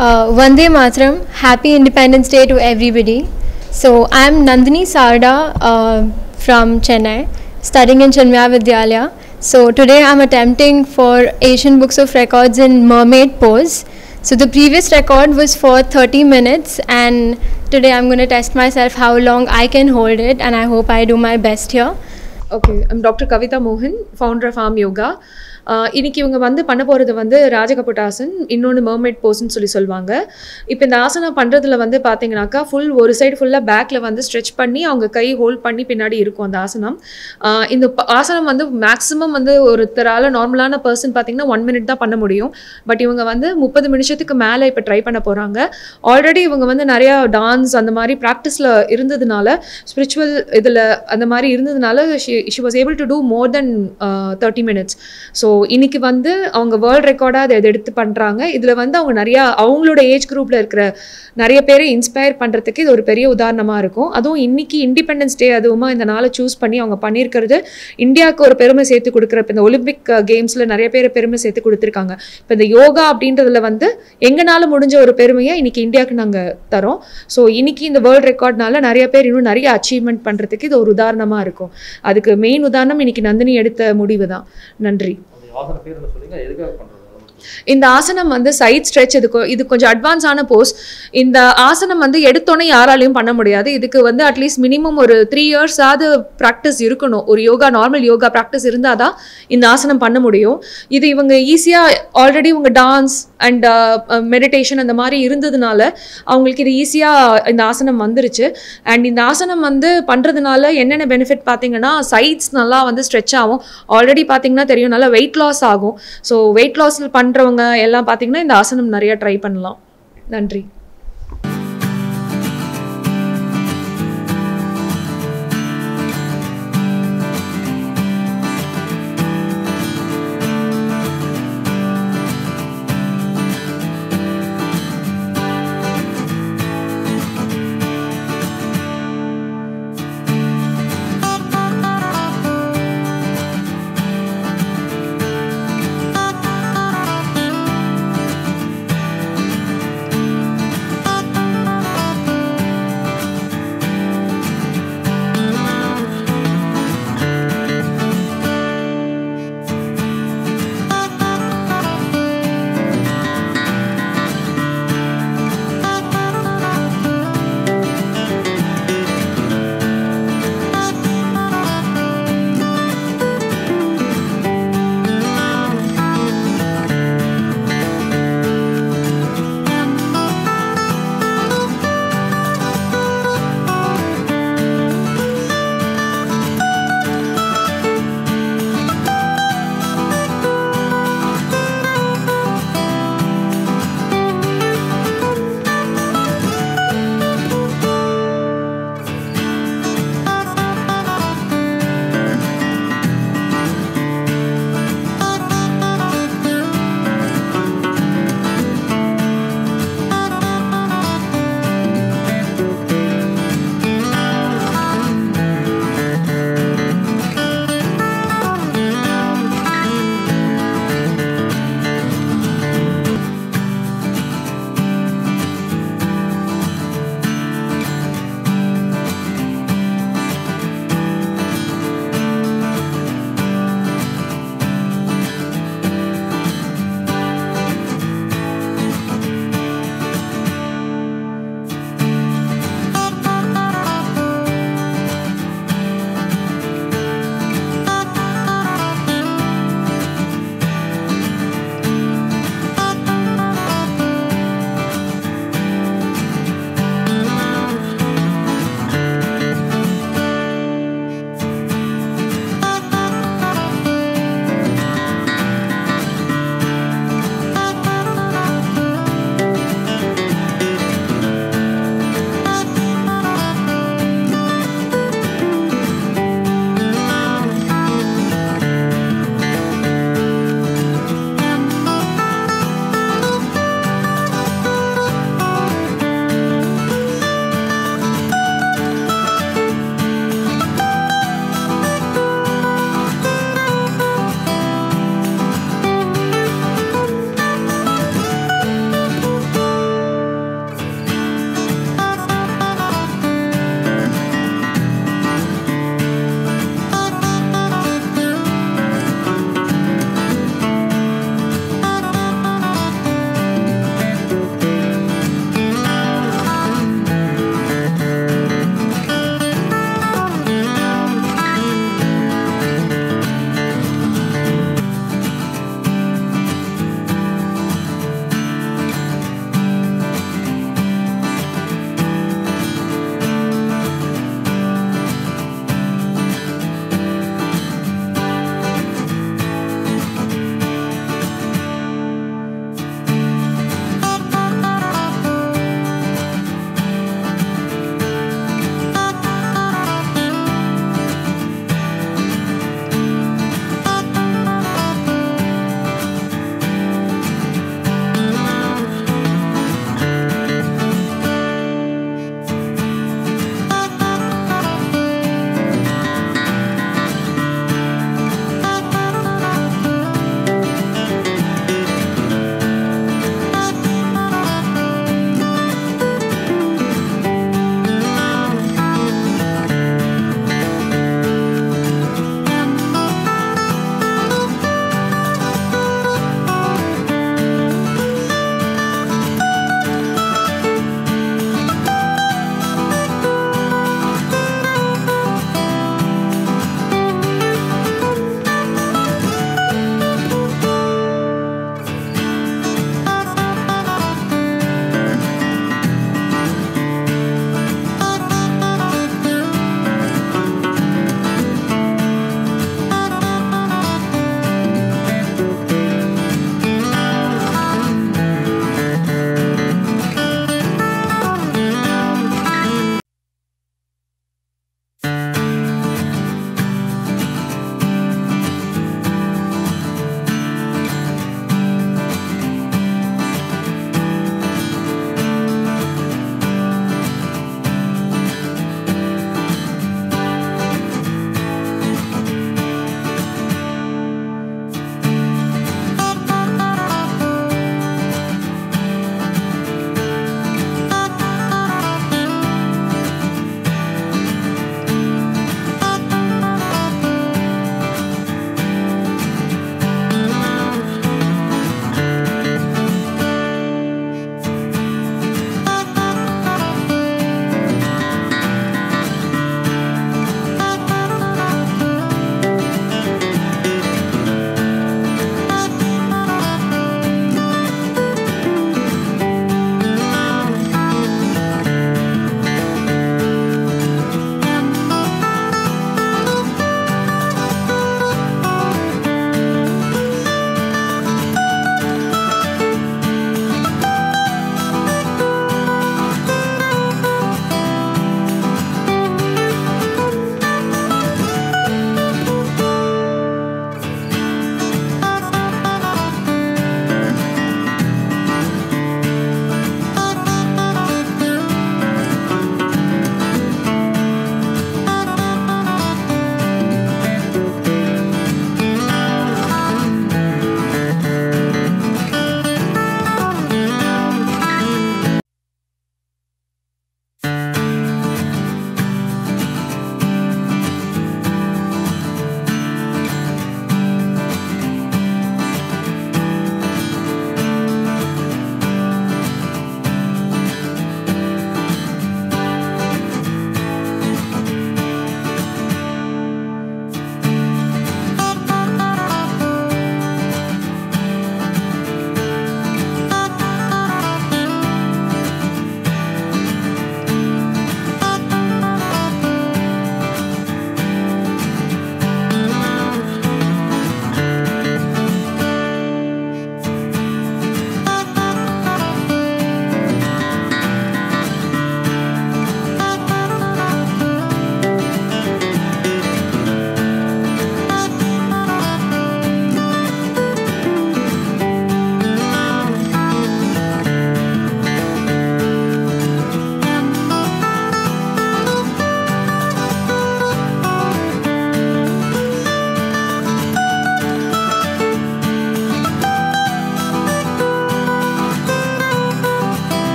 Vande Matram, Happy Independence Day to everybody. So I'm Nandini Sarda from Chennai, studying in Chinmaya Vidyalaya. So today I'm attempting for Asian Books of Records in mermaid pose. So the previous record was for 30 minutes and today I'm going to test myself how long I can hold it, and I hope I do my best here. Okay, I'm Dr. Kavita Mohan, founder of Arm Yoga. இன்னைக்கு இவங்க வந்து பண்ண போகிறது வந்து ராஜகபுட்டாசன், இன்னொன்று Marmite போஸ்ன்னு சொல்லுவாங்க. இப்போ இந்த ஆசனம் பண்ணுறதுல வந்து பார்த்தீங்கன்னாக்கா ஒரு சைடு ஃபுல்லாக பேக்கில் வந்து ஸ்ட்ரெச் பண்ணி அவங்க கை ஹோல்ட் பண்ணி பின்னாடி இருக்கும் அந்த ஆசனம். இந்த ஆசனம் வந்து மேக்ஸிமம் வந்து ஒருத்தரால் நார்மலான பர்சன் பார்த்தீங்கன்னா 1 minute தான் பண்ண முடியும். பட் இவங்க வந்து 30 நிமிஷத்துக்கு மேலே இப்போ ட்ரை பண்ண போகிறாங்க. ஆல்ரெடி இவங்க வந்து நிறையா டான்ஸ் அந்த மாதிரி ப்ராக்டிஸில் இருந்ததுனால, ஸ்பிரிச்சுவல் இதில் அந்த மாதிரி இருந்ததுனால she was able to do more than 30 minutes. So இன்னைக்கு வந்து அவங்க வேர்ல்ட் ரெக்கார்டாக அதை எடுத்து பண்ணுறாங்க. இதில் வந்து அவங்க நிறையா அவங்களோட ஏஜ் குரூப்பில் இருக்கிற நிறைய பேரை இன்ஸ்பயர் பண்ணுறதுக்கு இது ஒரு பெரிய உதாரணமாக இருக்கும். அதுவும் இன்னைக்கு இண்டிபெண்டன்ஸ் டே அதுவுமா இந்த நாளை சூஸ் பண்ணி அவங்க பண்ணியிருக்கிறது இந்தியாவுக்கு ஒரு பெருமை சேர்த்து கொடுக்குற. இப்போ இந்த ஒலிம்பிக் கேம்ஸில் நிறைய பேர் பெருமை சேர்த்து கொடுத்துருக்காங்க. இப்போ இந்த யோகா அப்படின்றதுல வந்து எங்களால் முடிஞ்ச ஒரு பெருமையை இன்னைக்கு இந்தியாவுக்கு நாங்கள் தரோம். ஸோ இன்னைக்கு இந்த வேர்ல்ட் ரெக்கார்ட்னால நிறைய பேர் இன்னும் நிறைய அச்சீவ்மெண்ட் பண்ணுறதுக்கு இது ஒரு உதாரணமாக இருக்கும். அதுக்கு மெயின் உதாரணம் இன்னைக்கு நந்தினி எடுத்த முடிவு தான். நன்றி. இந்த ஆசனம் வந்து சைட் ஸ்ட்ரெச், இது கொஞ்சம் அட்வான்ஸான போஸ். இந்த ஆசனம் வந்து எடுத்தோன்னே யாராலையும் பண்ண முடியாது. இதுக்கு வந்து அட்லீஸ்ட் மினிமம் ஒரு 3 years ஆவது ப்ராக்டிஸ் இருக்கணும். ஒரு யோகா, நார்மல் யோகா ப்ராக்டிஸ் இருந்தால் தான் இந்த ஆசனம் பண்ண முடியும். இது இவங்க ஈஸியாக ஆல்ரெடி இவங்க டான்ஸ் அண்ட் மெடிடேஷன் அந்த மாதிரி இருந்ததுனால அவங்களுக்கு இது ஈஸியாக இந்த ஆசனம் வந்துருச்சு. அண்ட் இந்த ஆசனம் வந்து பண்ணுறதுனால என்னென்ன பெனிஃபிட் பார்த்தீங்கன்னா, சைட்ஸ் நல்லா வந்து ஸ்ட்ரெச் ஆகும். ஆல்ரெடி பார்த்தீங்கன்னா தெரியும், நல்லா வெயிட் லாஸ் ஆகும். ஸோ வெயிட் லாஸ் பண்ணுறவங்க எல்லாம் பார்த்தீங்கன்னா இந்த ஆசனம் நிறையா ட்ரை பண்ணலாம். நன்றி.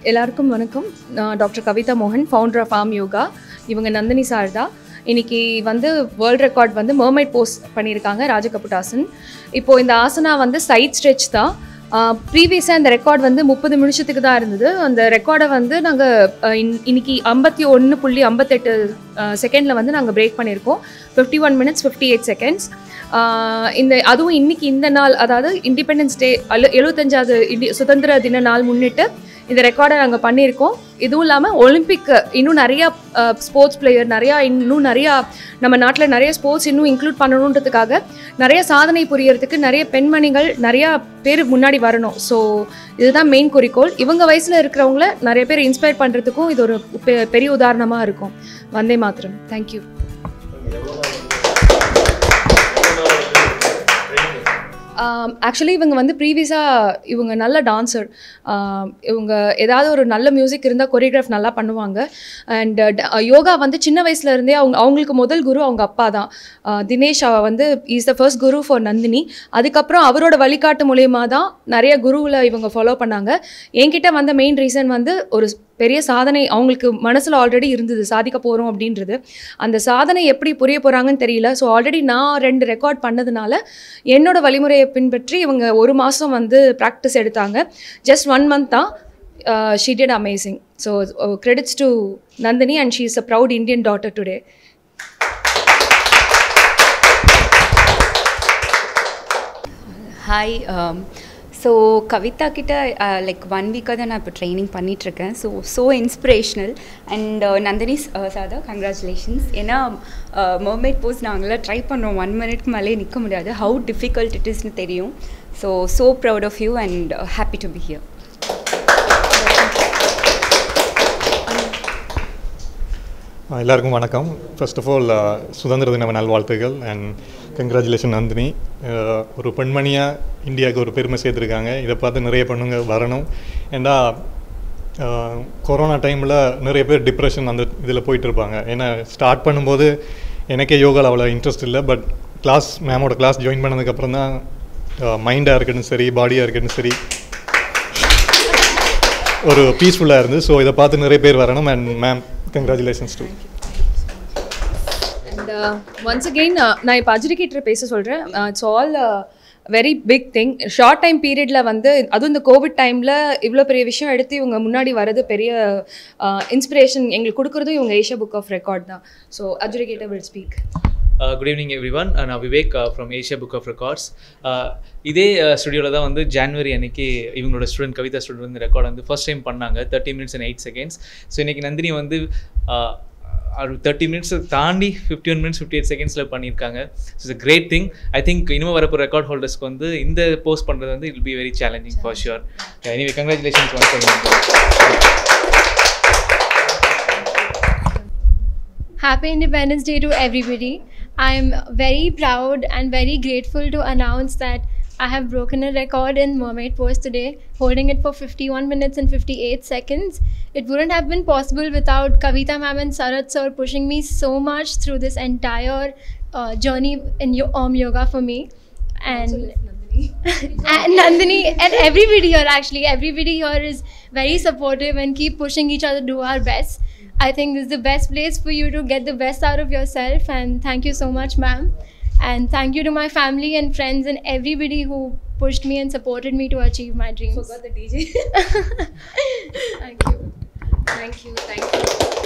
எல்லாருக்கும் வணக்கம். நான் டாக்டர் கவிதா மோகன், ஃபவுண்டர் ஆஃப் ஆம் யோகா. இவங்க நந்தினி சாரதா. இன்றைக்கி வந்து வேர்ல்ட் ரெக்கார்ட் வந்து மர்மைட் போஸ் பண்ணியிருக்காங்க ராஜகபுட்டாசன். இப்போது இந்த ஆசனா வந்து சைட் ஸ்ட்ரெச் தான். ப்ரீவியஸாக இந்த ரெக்கார்ட் வந்து 30 நிமிஷத்துக்கு தான் இருந்தது. அந்த ரெக்கார்டை வந்து நாங்கள் இன்னைக்கு 51.58 செகண்டில் வந்து நாங்கள் பிரேக் பண்ணியிருக்கோம். 51 minutes 58 seconds. அதுவும் இன்னைக்கு இந்த நாள், அதாவது இண்டிபெண்டன்ஸ் டே 75வது சுதந்திர தின நாள் முன்னிட்டு இந்த ரெக்கார்டை நாங்கள் பண்ணியிருக்கோம். இதுவும் இல்லாமல் ஒலிம்பிக் இன்னும் நிறையா ஸ்போர்ட்ஸ் பிளேயர், இன்னும் நிறையா நம்ம நாட்டில் நிறைய ஸ்போர்ட்ஸ் இன்னும் இன்க்ளூட் பண்ணணுன்றதுக்காக நிறைய சாதனை புரியறதுக்கு நிறைய பெண்மணிகள் நிறையா பேர் முன்னாடி வரணும். ஸோ இதுதான் மெயின் குறிக்கோள். இவங்க வயசில் இருக்கிறவங்கள நிறைய பேர் இன்ஸ்பயர் பண்ணுறதுக்கும் இது ஒரு பெரிய உதாரணமாக இருக்கும். வந்தே மாத்திரம். தேங்க்யூ. ஆக்சுவலி இவங்க வந்து ப்ரீவியஸாக இவங்க நல்ல டான்ஸர். இவங்க ஏதாவது ஒரு நல்ல மியூசிக் இருந்தால் கொரியோகிராஃப் நல்லா பண்ணுவாங்க. அண்ட் யோகா வந்து சின்ன வயசுலேருந்தே அவங்களுக்கு முதல் குரு அவங்க அப்பா தான். தினேஷ் வந்து is the first Guru for Nandini. அதுக்கப்புறம் அவரோட வழிகாட்டு மூலயமா தான் நிறைய குருவில் இவங்க ஃபாலோ பண்ணாங்க. என்கிட்ட வந்த மெயின் ரீசன் வந்து ஒரு பெரிய சாதனை அவங்களுக்கு மனசில் ஆல்ரெடி இருந்தது, சாதிக்க போகிறோம் அப்படின்றது. அந்த சாதனை எப்படி புரிய போகிறாங்கன்னு தெரியல. ஸோ ஆல்ரெடி நான் 2 ரெக்கார்ட் பண்ணதுனால என்னோடய வழிமுறையை பின்பற்றி இவங்க 1 மாதம் வந்து ப்ராக்டிஸ் எடுத்தாங்க. ஜஸ்ட் 1 month தான். She did amazing. So credits to Nandini and she is a proud Indian daughter today. Hi. So Kavitha கிட்ட லைக் 1 வீக்காக தான் நான் இப்போ ட்ரைனிங் பண்ணிகிட்ருக்கேன். So inspirational. அண்ட் நந்தினி சாதா, கங்க்ராச்சுலேஷன்ஸ். ஏன்னா மர்மைட் போஸ் நாங்களாம் ட்ரை பண்ணுறோம், 1 minute மேலே நிற்க முடியாது. ஹவு டிஃபிகல்ட் இட் இஸ்னு தெரியும். So proud of you and happy to be here. எல்லாருக்கும் வணக்கம். ஃபர்ஸ்ட் ஆஃப் ஆல் சுதந்திர தின நல்வாழ்த்துகள் அண்ட் கங்க்ராச்சுலேஷன் நந்தினி. ஒரு பெண்மணியாக இந்தியாவுக்கு ஒரு பெருமை சேர்த்துருக்காங்க. இதை பார்த்து நிறைய பெண்ணுங்க வரணும். ஏன்னா கொரோனா டைமில் நிறைய பேர் டிப்ரெஷன் அந்த இதில் போயிட்டுருப்பாங்க. ஏன்னா ஸ்டார்ட் பண்ணும்போது எனக்கே யோகாவில் அவ்வளோ இன்ட்ரெஸ்ட் இல்லை. பட் மேமோட கிளாஸ் ஜாயின் பண்ணதுக்கப்புறம் தான் மைண்டாக இருக்கட்டும் சரி, பாடியாக இருக்கட்டும் சரி, ஒரு பீஸ்ஃபுல்லாக இருந்து. ஸோ இதை பார்த்து நிறைய பேர் வரணும். And ma'am, congratulations too. And once again நான் இப்போ அஜிரிகேட்டர் பேச சொல்கிறேன். It's all very big thing. Short time பீரியடில் வந்து அதுவும் இந்த கோவிட் டைமில் இவ்வளோ பெரிய விஷயம் எடுத்து இவங்க முன்னாடி வர்றது பெரிய இன்ஸ்பிரேஷன் எங்களுக்கு கொடுக்குறதும் இவங்க ஏஷியா புக் ஆஃப் ரெக்கார்ட் தான். So adjudicator will speak. Good evening everyone. நான் Vivek from Asia Book of Records. இதே ஸ்டுடியோவில் தான் வந்து ஜான்வரி அன்னைக்கு இவங்களோட ஸ்டூடெண்ட் கவிதா ஸ்டூடெண்ட் வந்து ரெக்கார்ட் வந்து ஃபர்ஸ்ட் டைம் பண்ணாங்க, 30 minutes and 8 seconds. ஸோ இன்றைக்கி நந்தினி வந்து 30 minutes தாண்டி 51 minutes 58 seconds பண்ணியிருக்காங்க. So it's a great thing. I think இனிமேல் வரப்போ ரெக்கார்ட் ஹோல்டர்ஸ்க்கு வந்து இந்த போஸ்ட் பண்ணுறது வந்து it will be very challenging for sure. Anyway, congratulations once again. Happy Independence Day to everybody. I'm very proud and very grateful to announce that I have broken a record in mermaid pose today, holding it for 51 minutes and 58 seconds. It wouldn't have been possible without Kavita ma'am and Sarat sir pushing me so much through this entire journey in yoga for me. And and Nandini and everybody here, actually everybody here is very supportive and keep pushing each other to do our best. I think this is the best place for you to get the best out of yourself, and thank you so much ma'am, and thank you to my family and friends and everybody who pushed me and supported me to achieve my dreams. Forgot the DJ. Thank you.